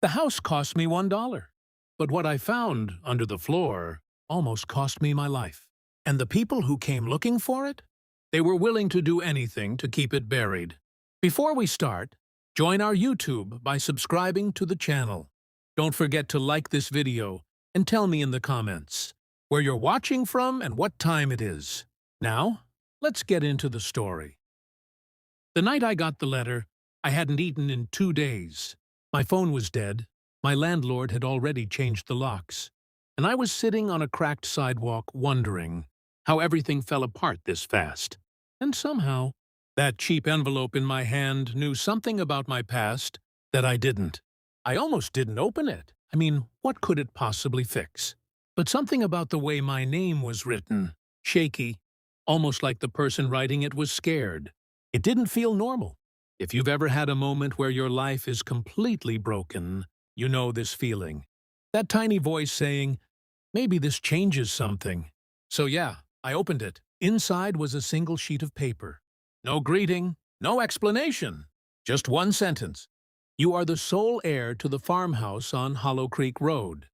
The house cost me $1, but what I found under the floor almost cost me my life. And the people who came looking for it? They were willing to do anything to keep it buried. Before we start, join our YouTube by subscribing to the channel. Don't forget to like this video and tell me in the comments where you're watching from and what time it is. Now, let's get into the story. The night I got the letter, I hadn't eaten in 2 days. My phone was dead, my landlord had already changed the locks, and I was sitting on a cracked sidewalk wondering how everything fell apart this fast. And somehow, that cheap envelope in my hand knew something about my past that I didn't. I almost didn't open it. I mean, what could it possibly fix? But something about the way my name was written, shaky, almost like the person writing it was scared. It didn't feel normal. If you've ever had a moment where your life is completely broken, you know this feeling. That tiny voice saying, maybe this changes something. So yeah, I opened it. Inside was a single sheet of paper. No greeting, no explanation. Just one sentence. You are the sole heir to the farmhouse on Hollow Creek Road.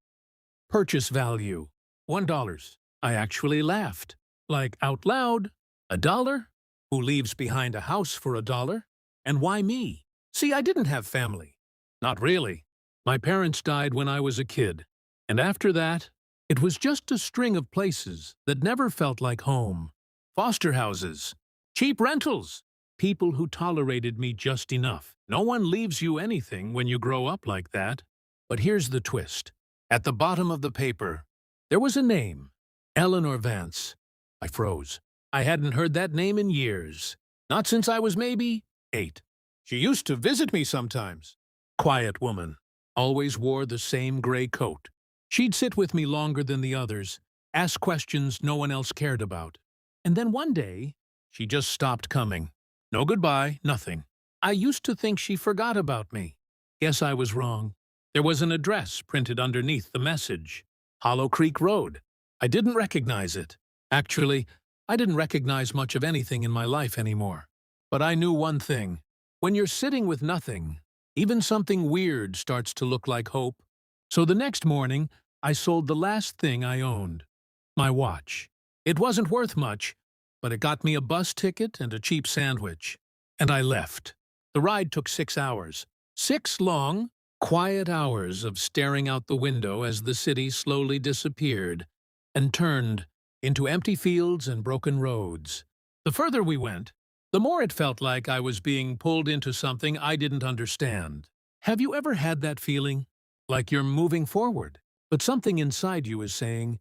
Purchase value, $1. I actually laughed. Like out loud, $1? Who leaves behind a house for $1? And why me? See, I didn't have family. Not really. My parents died when I was a kid. And after that, it was just a string of places that never felt like home. Foster houses, cheap rentals, people who tolerated me just enough. No one leaves you anything when you grow up like that. But here's the twist. At the bottom of the paper, there was a name, Eleanor Vance. I froze. I hadn't heard that name in years. Not since I was maybe 8. She used to visit me sometimes. Quiet woman. Always wore the same gray coat. She'd sit with me longer than the others, ask questions no one else cared about. And then one day, she just stopped coming. No goodbye, nothing. I used to think she forgot about me. Guess I was wrong. There was an address printed underneath the message. Hollow Creek Road. I didn't recognize it. Actually, I didn't recognize much of anything in my life anymore. But I knew one thing. When you're sitting with nothing, even something weird starts to look like hope. So the next morning, I sold the last thing I owned. My watch. It wasn't worth much, but it got me a bus ticket and a cheap sandwich. And I left. The ride took 6 hours. 6 long, quiet hours of staring out the window as the city slowly disappeared and turned into empty fields and broken roads. The further we went, the more it felt like I was being pulled into something I didn't understand. Have you ever had that feeling? Like you're moving forward, but something inside you is saying,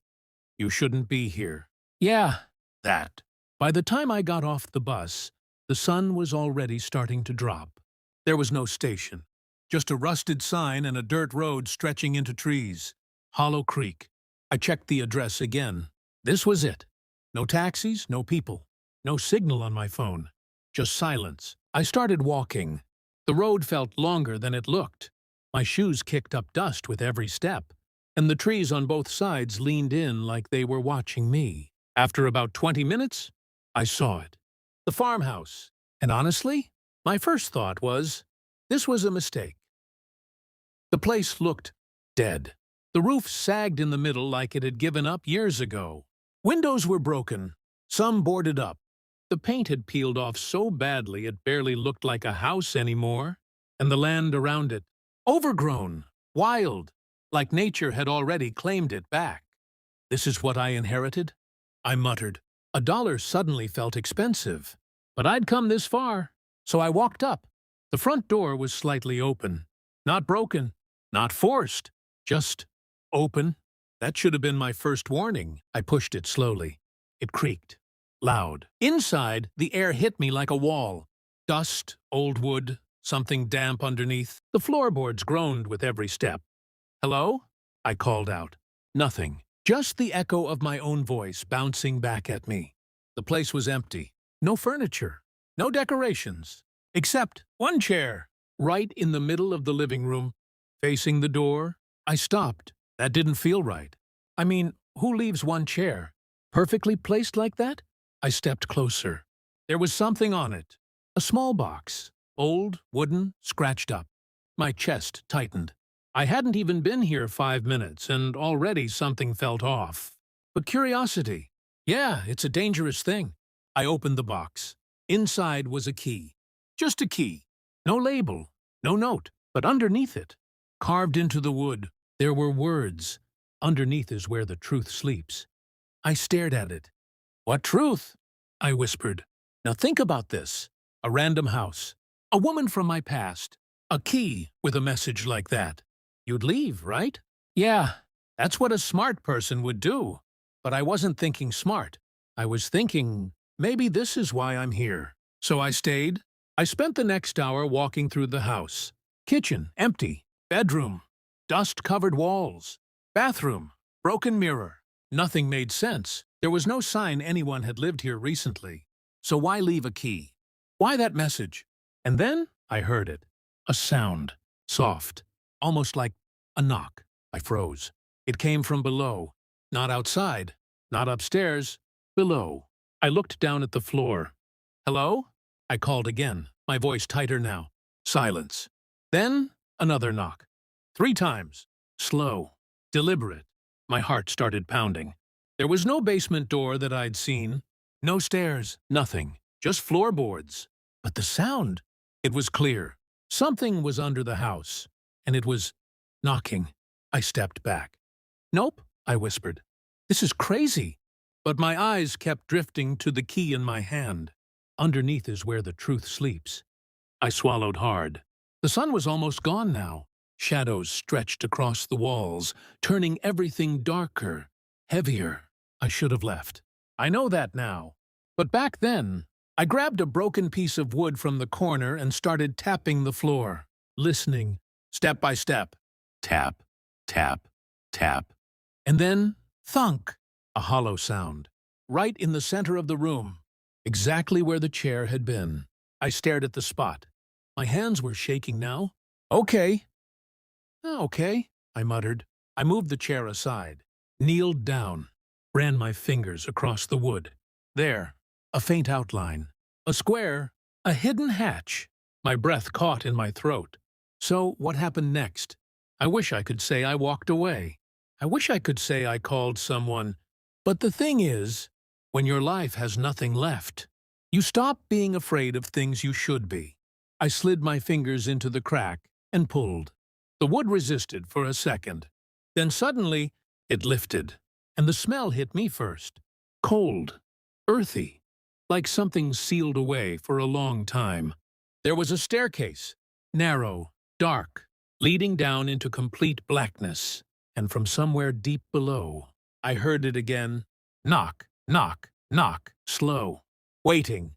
you shouldn't be here. Yeah, that. By the time I got off the bus, the sun was already starting to drop. There was no station, just a rusted sign and a dirt road stretching into trees. Hollow Creek. I checked the address again. This was it. No taxis, no people, no signal on my phone. Just silence. I started walking. The road felt longer than it looked. My shoes kicked up dust with every step, and the trees on both sides leaned in like they were watching me. After about 20 minutes, I saw it. The farmhouse. And honestly, my first thought was, this was a mistake. The place looked dead. The roof sagged in the middle like it had given up years ago. Windows were broken, some boarded up. The paint had peeled off so badly it barely looked like a house anymore, and the land around it, overgrown, wild, like nature had already claimed it back. This is what I inherited? I muttered. $1 suddenly felt expensive, but I'd come this far, so I walked up. The front door was slightly open. Not broken, not forced, just open. That should have been my first warning. I pushed it slowly. It creaked. Loud. Inside, the air hit me like a wall. Dust, old wood, something damp underneath. The floorboards groaned with every step. Hello? I called out. Nothing. Just the echo of my own voice bouncing back at me. The place was empty. No furniture. No decorations. Except one chair. Right in the middle of the living room. Facing the door. I stopped. That didn't feel right. I mean, who leaves one chair? Perfectly placed like that? I stepped closer. There was something on it. A small box. Old, wooden, scratched up. My chest tightened. I hadn't even been here 5 minutes, and already something felt off. But curiosity. Yeah, it's a dangerous thing. I opened the box. Inside was a key. Just a key. No label, no note, but underneath it, carved into the wood, there were words. Underneath is where the truth sleeps. I stared at it. What truth? I whispered. Now think about this. A random house. A woman from my past. A key with a message like that. You'd leave, right? Yeah, that's what a smart person would do. But I wasn't thinking smart. I was thinking, maybe this is why I'm here. So I stayed. I spent the next hour walking through the house. Kitchen, empty. Bedroom, dust-covered walls. Bathroom, broken mirror. Nothing made sense. There was no sign anyone had lived here recently. So why leave a key? Why that message? And then I heard it. A sound. Soft. Almost like a knock. I froze. It came from below. Not outside. Not upstairs. Below. I looked down at the floor. Hello? I called again, my voice tighter now. Silence. Then another knock. 3 times. Slow. Deliberate. My heart started pounding. There was no basement door that I'd seen. No stairs. Nothing. Just floorboards. But the sound. It was clear. Something was under the house. And it was knocking. I stepped back. Nope, I whispered. This is crazy. But my eyes kept drifting to the key in my hand. Underneath is where the truth sleeps. I swallowed hard. The sun was almost gone now. Shadows stretched across the walls, turning everything darker, heavier. I should have left. I know that now. But back then, I grabbed a broken piece of wood from the corner and started tapping the floor, listening, step by step. Tap, tap, tap. And then, thunk, a hollow sound. Right in the center of the room, exactly where the chair had been. I stared at the spot. My hands were shaking now. Okay. Okay, I muttered. I moved the chair aside, kneeled down, ran my fingers across the wood. There, a faint outline, a square, a hidden hatch. My breath caught in my throat. So what happened next? I wish I could say I walked away. I wish I could say I called someone. But the thing is, when your life has nothing left, you stop being afraid of things you should be. I slid my fingers into the crack and pulled. The wood resisted for a second. Then suddenly, it lifted, and the smell hit me first. Cold, earthy, like something sealed away for a long time. There was a staircase, narrow, dark, leading down into complete blackness. And from somewhere deep below, I heard it again. Knock, knock, knock, slow, waiting.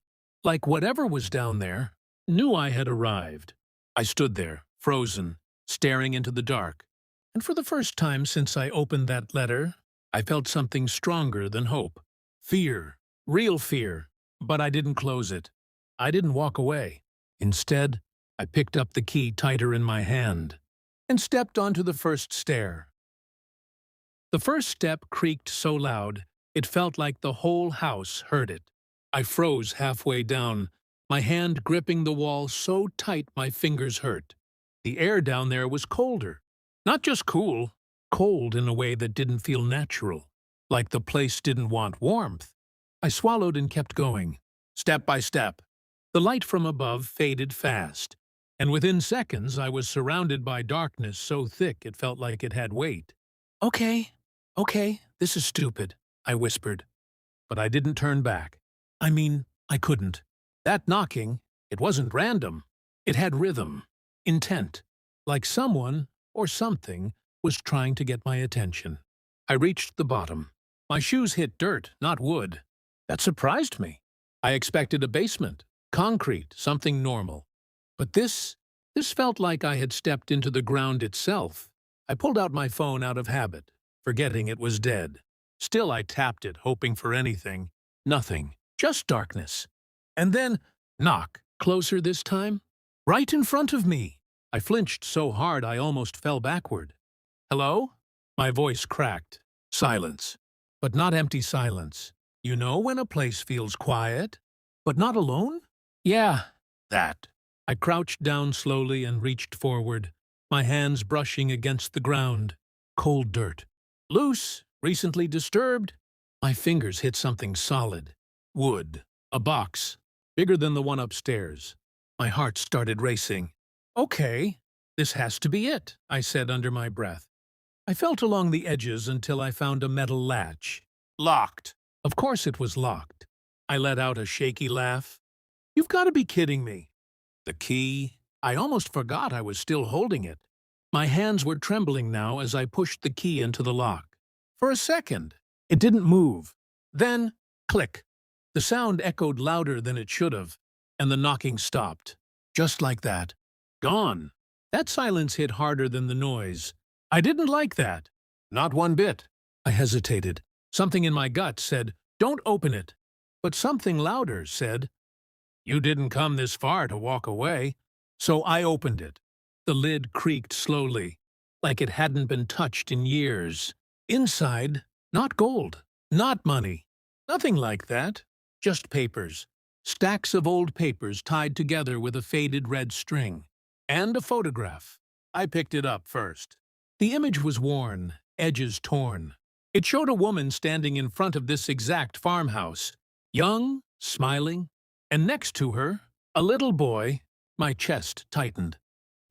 Like whatever was down there knew I had arrived. I stood there, frozen, staring into the dark. And for the first time since I opened that letter, I felt something stronger than hope. Fear, real fear. But I didn't close it. I didn't walk away. Instead, I picked up the key tighter in my hand and stepped onto the first stair. The first step creaked so loud, it felt like the whole house heard it. I froze halfway down, my hand gripping the wall so tight my fingers hurt. The air down there was colder. Not just cool, cold in a way that didn't feel natural, like the place didn't want warmth. I swallowed and kept going, step by step. The light from above faded fast, and within seconds I was surrounded by darkness so thick it felt like it had weight. Okay, this is stupid, I whispered. But I didn't turn back. I couldn't. That knocking, it wasn't random. It had rhythm, intent, like someone or something was trying to get my attention. I reached the bottom. My shoes hit dirt, not wood. That surprised me. I expected a basement, concrete, something normal. But this felt like I had stepped into the ground itself. I pulled out my phone out of habit, forgetting it was dead. Still I tapped it, hoping for anything. Nothing, just darkness. And then, knock, closer this time, right in front of me. I flinched so hard I almost fell backward. Hello? My voice cracked. Silence. But not empty silence. You know when a place feels quiet, but not alone? Yeah, that. I crouched down slowly and reached forward. my hands brushing against the ground. Cold dirt. Loose, recently disturbed. My fingers hit something solid. Wood. A box. Bigger than the one upstairs. My heart started racing. Okay, this has to be it, I said under my breath. I felt along the edges until I found a metal latch. Locked. Of course it was locked. I let out a shaky laugh. You've got to be kidding me. The key. I almost forgot I was still holding it. My hands were trembling now as I pushed the key into the lock. For a second, it didn't move. Then, click. The sound echoed louder than it should have, and the knocking stopped. Just like that. Gone. That silence hit harder than the noise. I didn't like that. Not one bit. I hesitated. Something in my gut said, "Don't open it." But something louder said, "You didn't come this far to walk away." So I opened it. The lid creaked slowly, like it hadn't been touched in years. Inside, not gold, not money, nothing like that. Just papers. Stacks of old papers tied together with a faded red string. And a photograph. I picked it up first. The image was worn, edges torn. It showed a woman standing in front of this exact farmhouse, young, smiling, and next to her, a little boy. My chest tightened.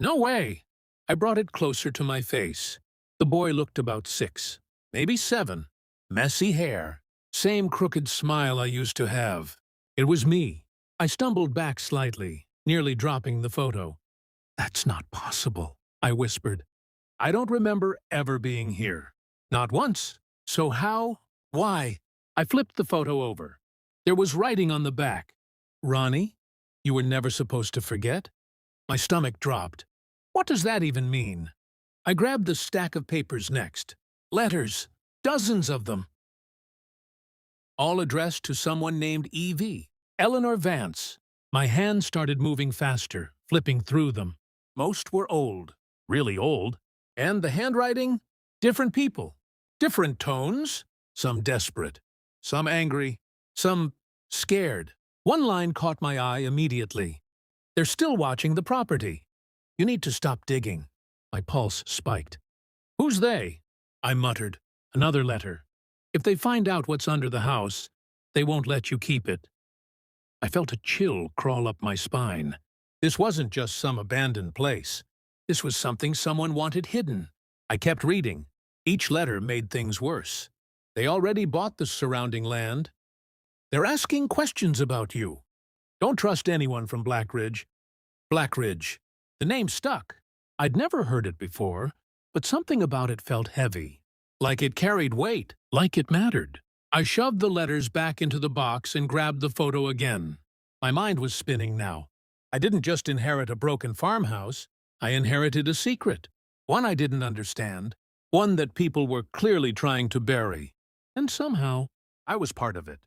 No way! I brought it closer to my face. The boy looked about 6, maybe 7. Messy hair. Same crooked smile I used to have. It was me. I stumbled back slightly, nearly dropping the photo. That's not possible, I whispered. I don't remember ever being here. Not once. So how? Why? I flipped the photo over. There was writing on the back. Ronnie, you were never supposed to forget? My stomach dropped. What does that even mean? I grabbed the stack of papers next. Letters. Dozens of them. All addressed to someone named E.V. Eleanor Vance. My hands started moving faster, flipping through them. Most were old. Really old. And the handwriting? Different people. Different tones. Some desperate. Some angry. Some scared. One line caught my eye immediately. They're still watching the property. You need to stop digging. My pulse spiked. Who's they? I muttered. Another letter. If they find out what's under the house, they won't let you keep it. I felt a chill crawl up my spine. This wasn't just some abandoned place. This was something someone wanted hidden. I kept reading. Each letter made things worse. They already bought the surrounding land. They're asking questions about you. Don't trust anyone from Blackridge. Blackridge. The name stuck. I'd never heard it before, but something about it felt heavy. Like it carried weight. Like it mattered. I shoved the letters back into the box and grabbed the photo again. My mind was spinning now. I didn't just inherit a broken farmhouse. I inherited a secret. One I didn't understand. One that people were clearly trying to bury. And somehow, I was part of it.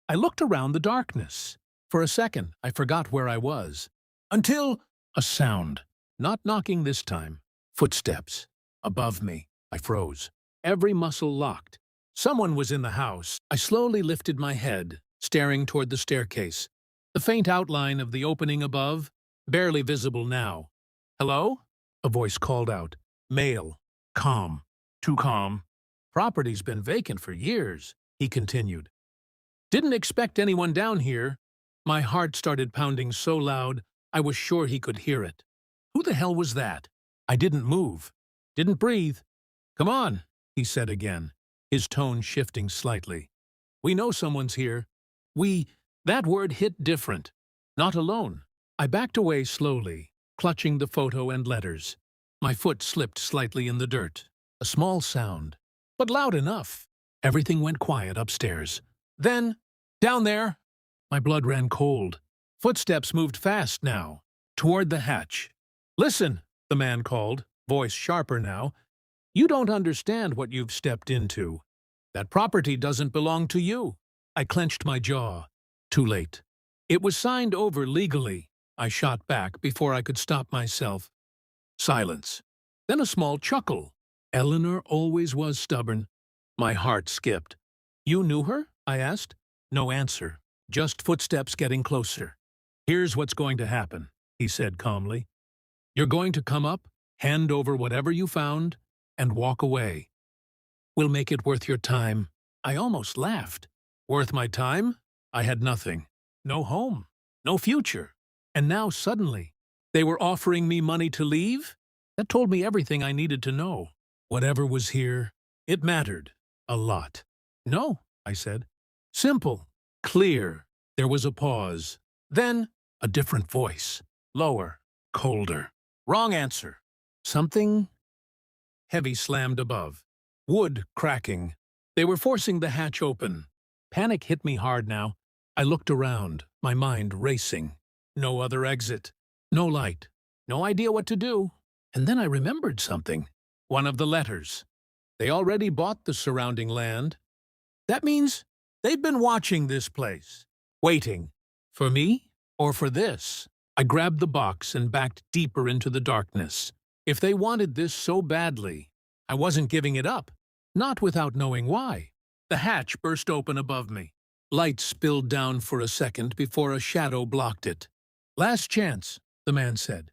I looked around the darkness. For a second, I forgot where I was. Until a sound. Not knocking this time. Footsteps. Above me. I froze. Every muscle locked. Someone was in the house. I slowly lifted my head, staring toward the staircase. The faint outline of the opening above, barely visible now. Hello? A voice called out. Male. Calm. Too calm. Property's been vacant for years, he continued. Didn't expect anyone down here. My heart started pounding so loud, I was sure he could hear it. Who the hell was that? I didn't move. Didn't breathe. Come on, he said again, his tone shifting slightly. We know someone's here. That word hit different. Not alone. I backed away slowly, clutching the photo and letters. My foot slipped slightly in the dirt. A small sound, but loud enough. Everything went quiet upstairs. Then, down there, my blood ran cold. Footsteps moved fast now, toward the hatch. Listen, the man called, voice sharper now. You don't understand what you've stepped into. That property doesn't belong to you. I clenched my jaw. Too late. It was signed over legally. I shot back before I could stop myself. Silence. Then a small chuckle. Eleanor always was stubborn. My heart skipped. You knew her? I asked. No answer. Just footsteps getting closer. Here's what's going to happen, he said calmly. You're going to come up, Hand over whatever you found and walk away. We'll make it worth your time. I almost laughed. Worth my time? I had nothing. No home. No future. And now suddenly, they were offering me money to leave? That told me everything I needed to know. Whatever was here, it mattered. A lot. No, I said. Simple. Clear. There was a pause. Then, a different voice. Lower. Colder. Wrong answer. Something heavy slammed above. Wood cracking. They were forcing the hatch open. Panic hit me hard now. I looked around, my mind racing. No other exit. No light. No idea what to do. And then I remembered something. One of the letters. They already bought the surrounding land. That means they've been watching this place. Waiting. For me or for this? I grabbed the box and backed deeper into the darkness. If they wanted this so badly, I wasn't giving it up. Not without knowing why. The hatch burst open above me. Light spilled down for a second before a shadow blocked it. Last chance, the man said.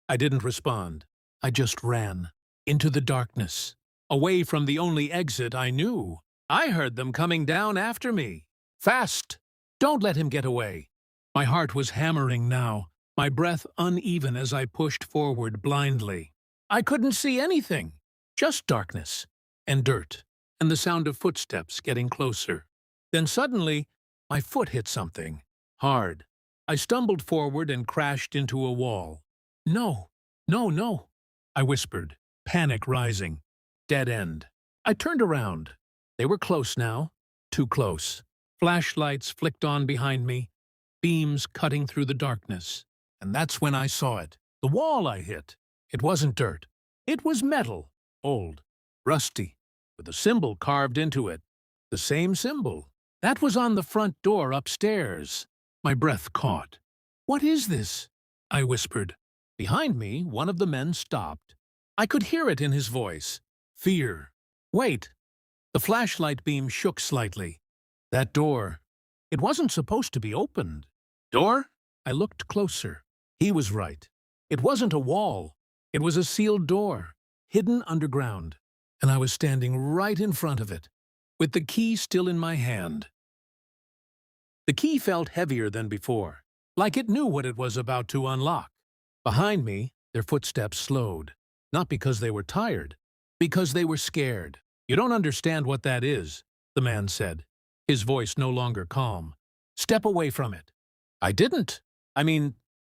I didn't respond. I just ran. Into the darkness. Away from the only exit I knew. I heard them coming down after me. Fast! Don't let him get away. My heart was hammering now, my breath uneven as I pushed forward blindly. I couldn't see anything. Just darkness. And dirt. And the sound of footsteps getting closer. Then suddenly, my foot hit something. Hard. I stumbled forward and crashed into a wall. No, no, no, I whispered, panic rising. Dead end. I turned around. They were close now. Too close. Flashlights flicked on behind me, beams cutting through the darkness. And that's when I saw it. The wall I hit. It wasn't dirt. It was metal. Old. Rusty. With a symbol carved into it. The same symbol. That was on the front door upstairs. My breath caught. What is this? I whispered. Behind me, one of the men stopped. I could hear it in his voice. Fear. Wait. The flashlight beam shook slightly. That door. It wasn't supposed to be opened. Door? I looked closer. He was right. It wasn't a wall. It was a sealed door, hidden underground. And I was standing right in front of it, with the key still in my hand. The key felt heavier than before, like it knew what it was about to unlock. Behind me, their footsteps slowed, not because they were tired, because they were scared. You don't understand what that is, the man said, his voice no longer calm. Step away from it. I didn't.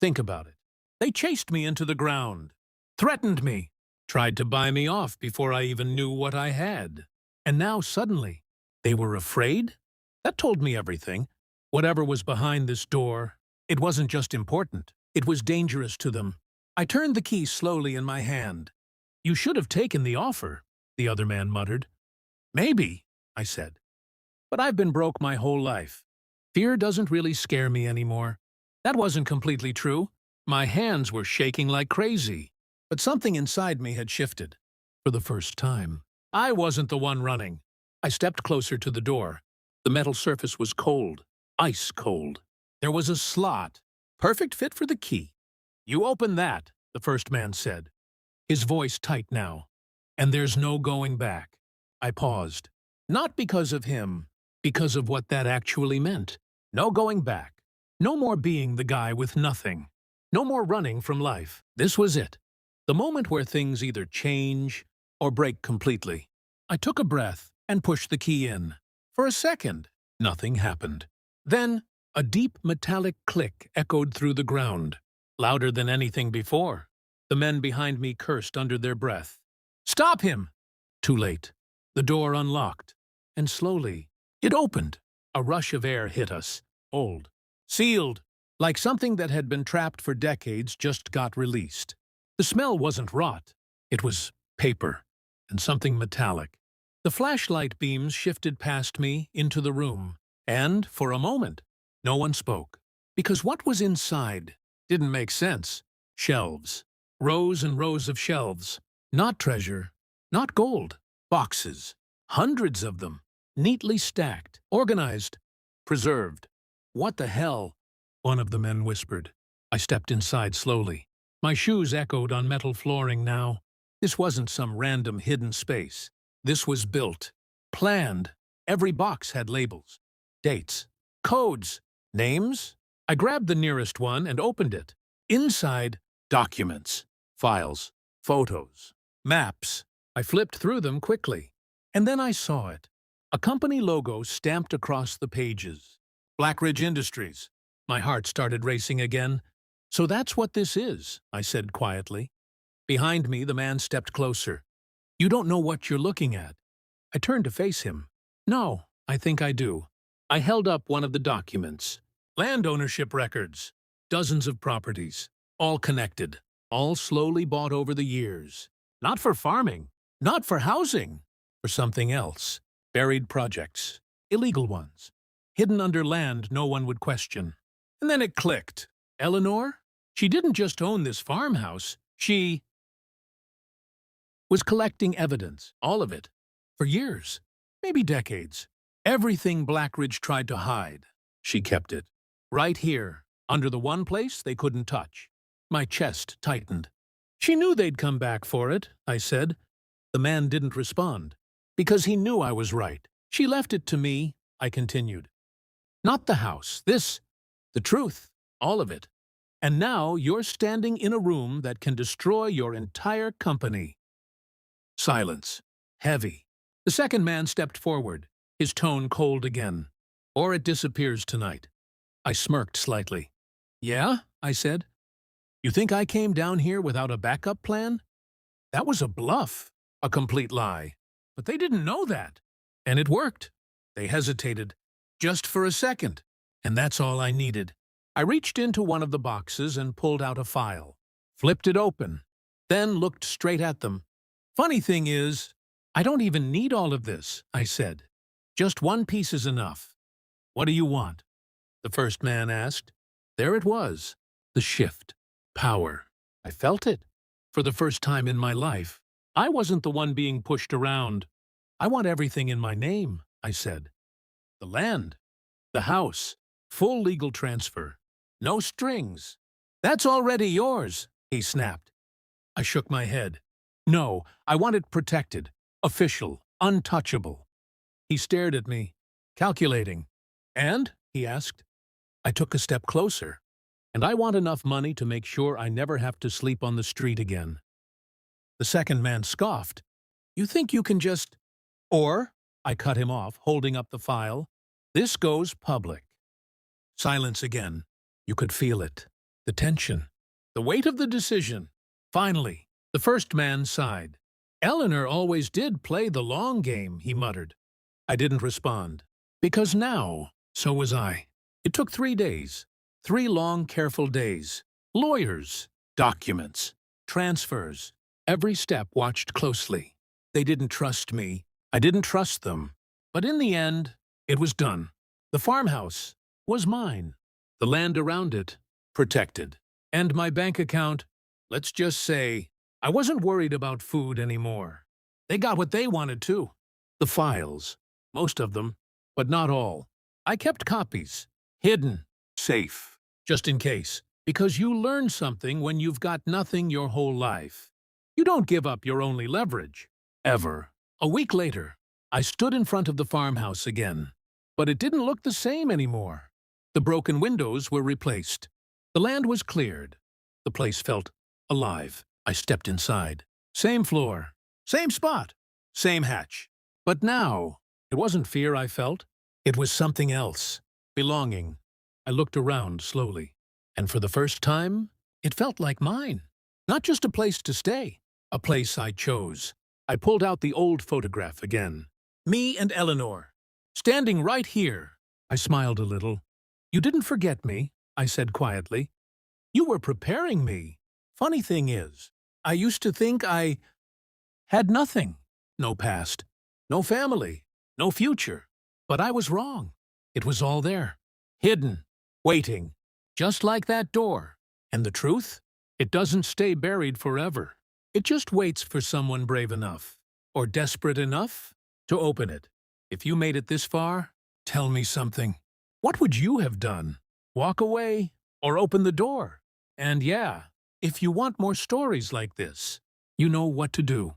Think about it. They chased me into the ground, threatened me, tried to buy me off before I even knew what I had. And now suddenly, they were afraid? That told me everything. Whatever was behind this door, it wasn't just important. It was dangerous to them. I turned the key slowly in my hand. You should have taken the offer, the other man muttered. Maybe, I said. But I've been broke my whole life. Fear doesn't really scare me anymore. That wasn't completely true. My hands were shaking like crazy. But something inside me had shifted. For the first time. I wasn't the one running. I stepped closer to the door. The metal surface was cold. Ice cold. There was a slot. Perfect fit for the key. You open that, the first man said. His voice tight now. And there's no going back. I paused. Not because of him. Because of what that actually meant. No going back. No more being the guy with nothing. No more running from life. This was it. The moment where things either change or break completely. I took a breath and pushed the key in. For a second, nothing happened. Then, a deep metallic click echoed through the ground, louder than anything before. The men behind me cursed under their breath. Stop him! Too late. The door unlocked, and slowly, it opened. A rush of air hit us, old, sealed, like something that had been trapped for decades just got released. The smell wasn't rot. It was paper, and something metallic. The flashlight beams shifted past me into the room. And, for a moment, no one spoke. Because what was inside didn't make sense. Shelves. Rows and rows of shelves. Not treasure. Not gold. Boxes. Hundreds of them. Neatly stacked. Organized. Preserved. What the hell? One of the men whispered. I stepped inside slowly. My shoes echoed on metal flooring now. This wasn't some random hidden space. This was built, planned. Every box had labels, dates, codes, names. I grabbed the nearest one and opened it. Inside, documents, files, photos, maps. I flipped through them quickly. And then I saw it. A company logo stamped across the pages. Blackridge Industries. My heart started racing again. So that's what this is, I said quietly. Behind me, the man stepped closer. You don't know what you're looking at. I turned to face him. No, I think I do. I held up one of the documents. Land ownership records. Dozens of properties. All connected. All slowly bought over the years. Not for farming. Not for housing. For something else. Buried projects. Illegal ones. Hidden under land no one would question. And then it clicked. Eleanor? She didn't just own this farmhouse. She was collecting evidence, all of it, for years, maybe decades. Everything Blackridge tried to hide, she kept it. Right here, under the one place they couldn't touch. My chest tightened. She knew they'd come back for it, I said. The man didn't respond, because he knew I was right. She left it to me, I continued. Not the house, the truth, all of it. And now you're standing in a room that can destroy your entire company. Silence. Heavy. The second man stepped forward, his tone cold again. Or it disappears tonight. I smirked slightly. Yeah, I said. You think I came down here without a backup plan? That was a bluff, a complete lie. But they didn't know that. And it worked. They hesitated. Just for a second. And that's all I needed. I reached into one of the boxes and pulled out a file. Flipped it open. Then looked straight at them. Funny thing is, I don't even need all of this, I said. Just one piece is enough. What do you want? The first man asked. There it was. The shift. Power. I felt it. For the first time in my life. I wasn't the one being pushed around. I want everything in my name, I said. The land. The house. Full legal transfer. No strings. That's already yours, he snapped. I shook my head. No, I want it protected, official, untouchable. He stared at me, calculating. And? He asked. I took a step closer. And I want enough money to make sure I never have to sleep on the street again. The second man scoffed. You think you can just… Or, I cut him off, holding up the file, this goes public. Silence again. You could feel it. The tension. The weight of the decision. Finally, the first man sighed. Eleanor always did play the long game, he muttered. I didn't respond. Because now, so was I. It took 3 days. 3 long, careful days. Lawyers. Documents. Transfers. Every step watched closely. They didn't trust me. I didn't trust them. But in the end, it was done. The farmhouse was mine. The land around it, protected. And my bank account, let's just say, I wasn't worried about food anymore. They got what they wanted too. The files, most of them, but not all. I kept copies, hidden, safe, just in case. Because you learn something when you've got nothing your whole life. You don't give up your only leverage. Ever. A week later, I stood in front of the farmhouse again. But it didn't look the same anymore. The broken windows were replaced. The land was cleared. The place felt alive. I stepped inside. Same floor. Same spot. Same hatch. But now, it wasn't fear I felt. It was something else. Belonging. I looked around slowly. And for the first time, it felt like mine. Not just a place to stay. A place I chose. I pulled out the old photograph again. Me and Eleanor. Standing right here. I smiled a little. You didn't forget me, I said quietly. You were preparing me. Funny thing is, I used to think I had nothing. No past, no family, no future. But I was wrong. It was all there. Hidden. Waiting. Just like that door. And the truth? It doesn't stay buried forever. It just waits for someone brave enough, or desperate enough, to open it. If you made it this far, tell me something. What would you have done? Walk away or open the door? And yeah, if you want more stories like this, You know what to do.